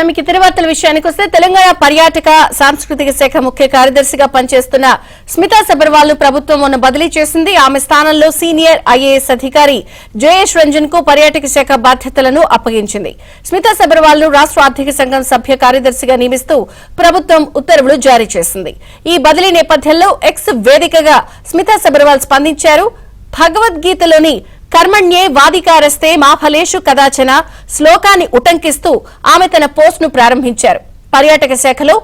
మీకు ఇతర వార్తల విషయానికి వస్తే తెలంగాణ పర్యాటక సాంస్కృతిక శాఖ ముఖ్య కార్యదర్శిగా పనిచేస్తున్న స్మితా సబర్వాల్ ను ప్రభుత్వం మొన్న బదిలీ చేసింది. ఆమె స్థానంలో సీనియర్ ఐఏఎస్ అధికారి జయేష్ రంజన్ కు పర్యాటక శాఖ బాధ్యతలను అప్పగించింది. స్మితా సబర్వాల్ ను రాష్ట్ర ఆర్థిక సంఘం సభ్య కార్యదర్శిగా నియమిస్తూ ప్రభుత్వం ఉత్తర్వులు జారీ చేసింది. ఈ బదిలీ నేపథ్యంలో ఎక్స్ వేదికగా స్మితా సబర్వాల్ స్పందించారు. భగవద్గీతలోని కర్మణ్యే వాదికారస్తే మా ఫలేషు కదాచన శ్లోకాన్ని ఉటంకిస్తూ ఆమె తన పోస్ట్ ను ప్రారంభించారు. పర్యాటక శాఖలో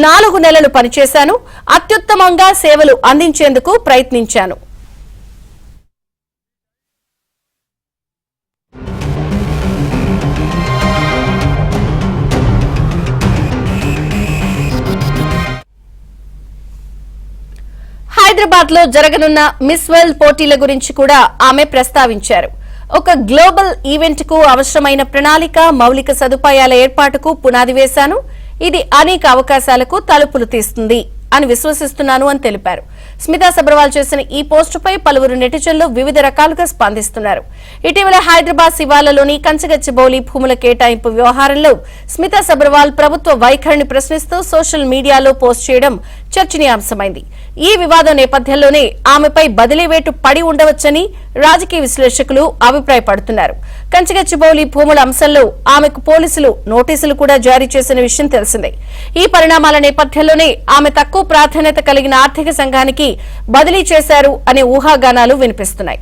4 నెలలు పనిచేశాను, అత్యుత్తమంగా సేవలు అందించేందుకు ప్రయత్నించాను. హైదరాబాద్ లో జరగనున్న మిస్ వరల్డ్ పోటీల గురించి కూడా ఆమె ప్రస్తావించారు. ఒక గ్లోబల్ ఈవెంట్ కు అవసరమైన ప్రణాళిక, మౌలిక సదుపాయాల ఏర్పాటుకు పునాది వేశాను. ఇది అనేక అవకాశాలకు తలుపులు తీస్తుంది అని విశ్వసిస్తున్నాను అని తెలిపారు. స్మితా సబర్వాల్ చేసిన ఈ పోస్టుపై పలువురు నెటిజన్లు వివిధ రకాలుగా స్పందిస్తున్నారు. ఇటీవల హైదరాబాద్ శివార్లలోని కంచగచ్చిబౌలి భూముల కేటాయింపు వ్యవహారంలో స్మితా సబర్వాల్ ప్రభుత్వ వైఖరిని ప్రశ్నిస్తూ సోషల్ మీడియాలో పోస్ట్ చేయడం చర్చనీయాంశమైంది. ఈ వివాదం నేపథ్యంలోనే ఆమెపై బదిలీ వేటు పడి ఉండవచ్చని రాజకీయ విశ్లేషకులు అభిప్రాయపడుతున్నారు. కంచగచ్చిబౌలి భూముల అంశంలో ఆమెకు పోలీసులు నోటీసులు కూడా జారీ చేసిన విషయం తెలిసిందే. ఈ పరిణామాల నేపథ్యంలోనే ఆమె తక్కువ ప్రాధాన్యత కలిగిన ఆర్థిక సంఘానికి బదిలీ చేశారు అనే ఊహాగానాలు వినిపిస్తున్నాయి.